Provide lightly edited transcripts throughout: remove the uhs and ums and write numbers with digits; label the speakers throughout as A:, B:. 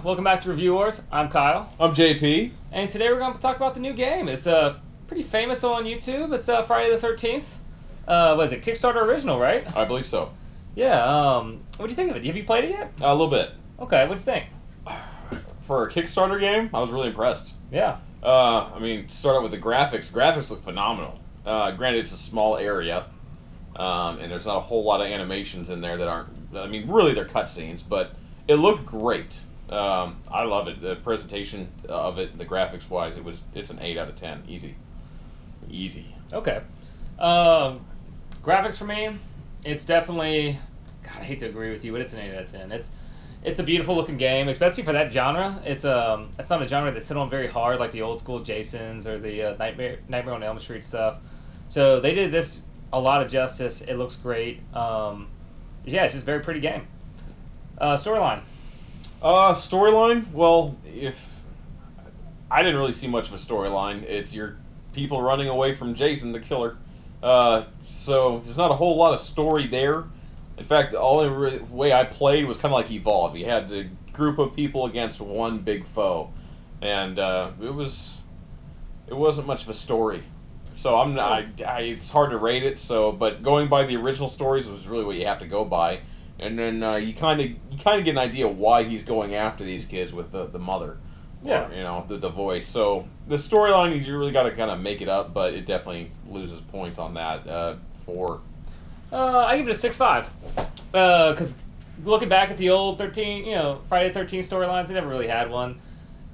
A: Welcome back to Review Wars. I'm Kyle.
B: I'm JP.
A: And today we're going to talk about the new game. It's pretty famous on YouTube. It's Friday the 13th. What is it? Kickstarter original, right?
B: I believe so.
A: Yeah. What do you think of it? Have you played it yet?
B: A little bit.
A: Okay. What'd you think?
B: For a Kickstarter game, I was really impressed.
A: Yeah.
B: I mean, start out with the graphics. Graphics look phenomenal. Granted, it's a small area, and there's not a whole lot of animations in there that aren't. I mean, really, they're cutscenes, but it looked great. I love it. The presentation of it, the graphics-wise, it's an 8 out of 10. Easy. Easy.
A: Okay. Graphics for me, it's definitely. God, I hate to agree with you, but it's an 8 out of 10. It's a beautiful looking game, especially for that genre. It's not a genre that's hit on very hard like the old school Jasons or the Nightmare on Elm Street stuff. So they did this a lot of justice. It looks great. Yeah, it's just a very pretty game. Storyline.
B: Storyline. Well, if I didn't really see much of a storyline, it's your people running away from Jason the killer. So there's not a whole lot of story there. In fact, the only way I played was kind of like Evolve. You had a group of people against one big foe, and it wasn't much of a story. So it's hard to rate it. So, but going by the original stories was really what you have to go by, and then you kind of get an idea why he's going after these kids with the mother,
A: yeah,
B: or, you know, the voice. So the storyline, you really got to kind of make it up, but it definitely loses points on that.
A: I give it a 6.5. Because looking back at the old Friday the 13th storylines, they never really had one.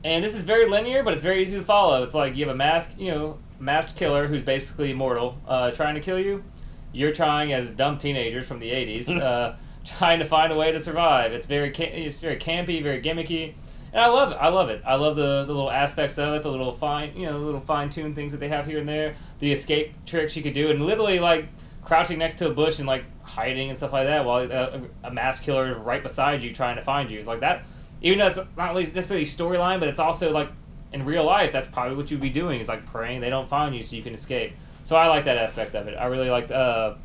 A: And this is very linear, but it's very easy to follow. It's like you have a masked killer who's basically immortal, trying to kill you. You're trying as dumb teenagers from the 80s, trying to find a way to survive. It's very campy, very gimmicky. And I love it. I love it. I love the little aspects of it, the little fine-tuned things that they have here and there, the escape tricks you could do, and literally like crouching next to a bush and like hiding and stuff like that while a mass killer is right beside you trying to find you. It's like that. Even though it's not necessarily storyline, but it's also like in real life, that's probably what you'd be doing, is like praying they don't find you so you can escape. So I like that aspect of it. I really like the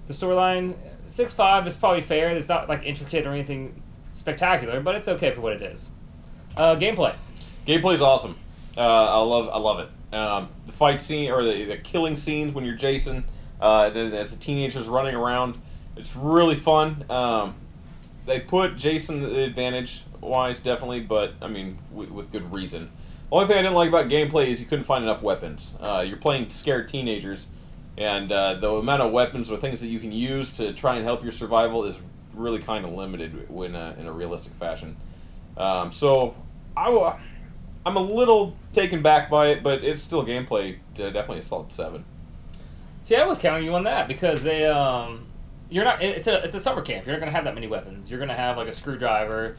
A: storyline. 6.5 is probably fair. It's not like intricate or anything spectacular, but it's okay for what it is. Gameplay.
B: Gameplay is awesome. I love it. The fight scene or the killing scenes when you're Jason. Then as the teenagers running around, it's really fun. They put Jason at the advantage-wise, definitely, but, I mean, with good reason. The only thing I didn't like about gameplay is you couldn't find enough weapons. You're playing scared teenagers, and the amount of weapons or things that you can use to try and help your survival is really kind of limited when in a realistic fashion. So, I'm a little taken back by it, but it's still gameplay, definitely a solid 7.
A: See, I was counting you on that because they, you're not. It's a summer camp. You're not gonna have that many weapons. You're gonna have like a screwdriver.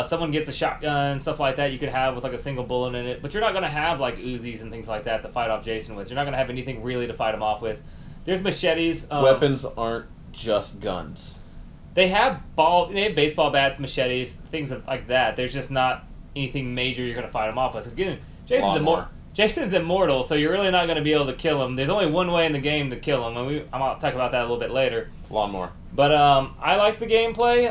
A: Someone gets a shotgun, stuff like that. You could have with like a single bullet in it, but you're not gonna have like Uzis and things like that to fight off Jason with. You're not gonna have anything really to fight him off with. There's machetes.
B: Weapons aren't just guns.
A: They have baseball bats, machetes, things like that. There's just not anything major you're gonna fight him off with. Again, Jason's immortal, so you're really not going to be able to kill him. There's only one way in the game to kill him, and I'm going to talk about that a little bit later.
B: Lawnmower.
A: But I like the gameplay.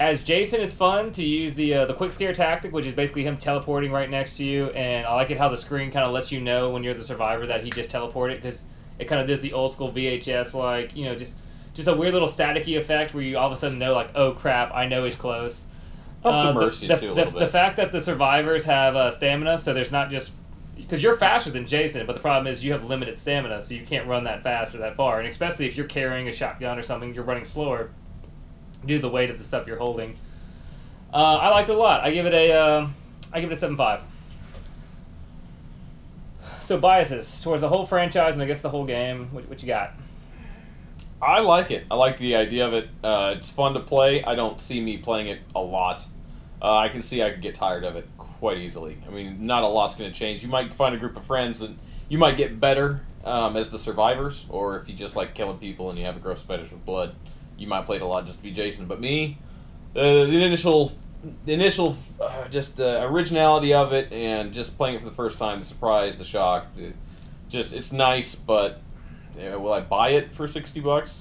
A: As Jason, it's fun to use the quick scare tactic, which is basically him teleporting right next to you, and I like it how the screen kind of lets you know when you're the survivor that he just teleported, because it kind of does the old school VHS, like, just a weird little staticky effect where you all of a sudden know, like, oh crap, I know he's close. The fact that the survivors have stamina, so there's not just... Because you're faster than Jason, but the problem is you have limited stamina, so you can't run that fast or that far. And especially if you're carrying a shotgun or something, you're running slower due to the weight of the stuff you're holding. I liked it a lot. I give it a 7.5. So biases towards the whole franchise and I guess the whole game. What you got?
B: I like it. I like the idea of it. It's fun to play. I don't see me playing it a lot. I can see I could get tired of it quite easily. I mean, not a lot's going to change. You might find a group of friends that you might get better as the survivors, or if you just like killing people and you have a gross fetish with blood, you might play it a lot just to be Jason. But me, the initial originality of it and just playing it for the first time, the surprise, the shock, it's nice, but will I buy it for $60?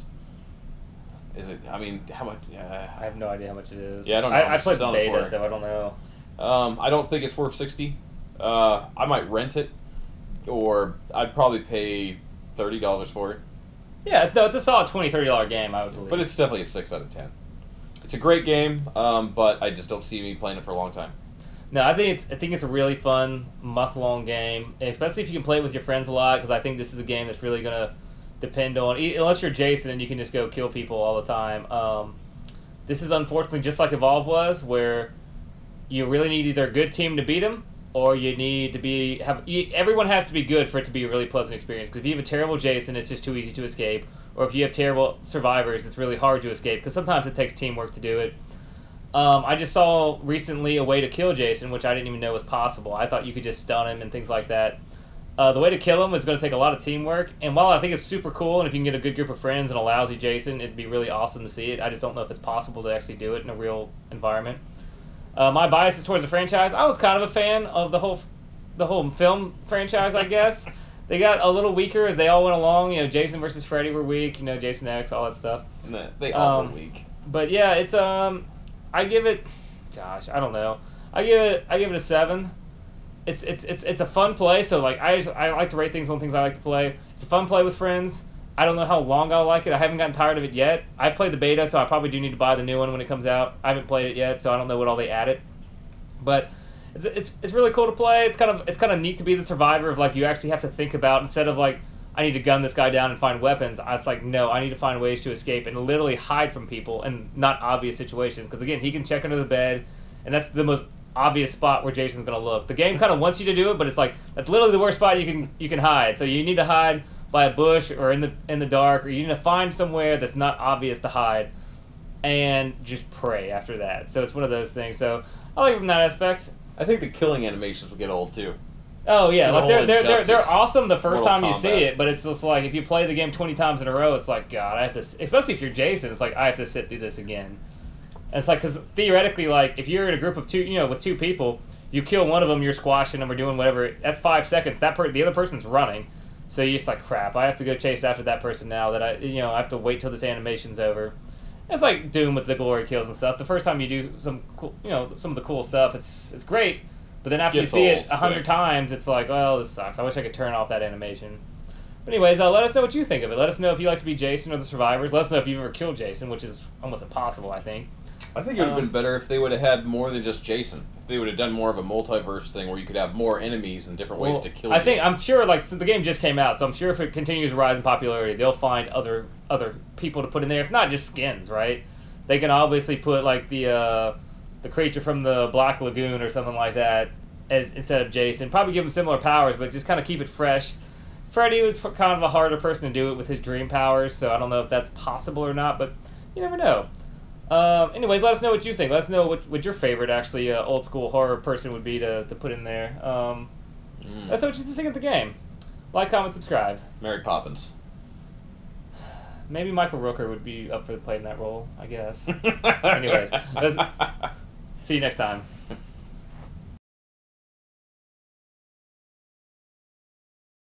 B: Is it? I mean, how much?
A: I have no idea how much it is.
B: Yeah, I don't know how
A: I
B: much
A: played
B: it's
A: the
B: on it
A: beta,
B: for.
A: so I don't know.
B: I don't think it's worth 60. I might rent it, or I'd probably pay $30 for it.
A: Yeah, no, it's a solid $20-$30 game, I would believe.
B: But it's definitely a 6 out of 10. It's a great game, but I just don't see me playing it for a long time.
A: No, I think it's a really fun month-long game, especially if you can play it with your friends a lot. Because I think this is a game that's really gonna depend on, unless you're Jason and you can just go kill people all the time. This is unfortunately just like Evolve was, where you really need either a good team to beat them, or you need to everyone has to be good for it to be a really pleasant experience. Because if you have a terrible Jason, it's just too easy to escape. Or if you have terrible survivors, it's really hard to escape. Because sometimes it takes teamwork to do it. I just saw recently a way to kill Jason, which I didn't even know was possible. I thought you could just stun him and things like that. The way to kill him is going to take a lot of teamwork. And while I think it's super cool, and if you can get a good group of friends and a lousy Jason, it'd be really awesome to see it. I just don't know if it's possible to actually do it in a real environment. My bias is towards the franchise. I was kind of a fan of the whole film franchise, I guess. They got a little weaker as they all went along. You know, Jason versus Freddy were weak. You know, Jason X, all that stuff.
B: Nah, they all were weak.
A: But yeah, it's I give it, gosh, I don't know. I give it a 7. It's a fun play. So like I like to rate things on things I like to play. It's a fun play with friends. I don't know how long I'll like it. I haven't gotten tired of it yet. I played the beta, so I probably do need to buy the new one when it comes out. I haven't played it yet, so I don't know what all they added. But it's really cool to play. It's kind of neat to be the survivor of, like, you actually have to think about, instead of like, I need to gun this guy down and find weapons. It's like, no, I need to find ways to escape and literally hide from people in not obvious situations. Because again, he can check under the bed, and that's the most obvious spot where Jason's gonna look. The game kind of wants you to do it, but it's like, that's literally the worst spot you can hide. So you need to hide by a bush or in the dark, or you need to find somewhere that's not obvious to hide, and just pray after that. So it's one of those things. So I like it from that aspect.
B: I think the killing animations will get old too.
A: Oh yeah, like they're awesome the first
B: Mortal
A: time you
B: Kombat.
A: see it, but it's just like if you play the game 20 times in a row, it's like, God, I have to. Especially if you're Jason, it's like, I have to sit through this again. And it's like, because theoretically, like, if you're in a group of two, with 2 people, you kill one of them, you're squashing them or doing whatever. That's 5 seconds. The other person's running, so you're just like, crap. I have to go chase after that person now. That I have to wait till this animation's over. It's like Doom with the glory kills and stuff. The first time you do some cool, some of the cool stuff, it's great. But then after you see it 100 times, it's like, well, this sucks. I wish I could turn off that animation. But anyways, let us know what you think of it. Let us know if you like to be Jason or the survivors. Let us know if you've ever killed Jason, which is almost impossible, I think.
B: I think it would have been better if they would have had more than just Jason. If they would have done more of a multiverse thing where you could have more enemies and different ways to kill you.
A: I'm sure, like, so the game just came out, so I'm sure if it continues to rise in popularity, they'll find other people to put in there. If not just skins, right? They can obviously put, like, the creature from the Black Lagoon or something like that instead of Jason. Probably give him similar powers, but just kind of keep it fresh. Freddy was kind of a harder person to do it with his dream powers, so I don't know if that's possible or not, but you never know. Anyways, let us know what you think. Let us know what your favorite, actually, old school horror person would be to put in there. Let us know what you think of the game. Like, comment, subscribe.
B: Mary Poppins.
A: Maybe Michael Rooker would be up for playing that role, I guess. Anyways, see you next time.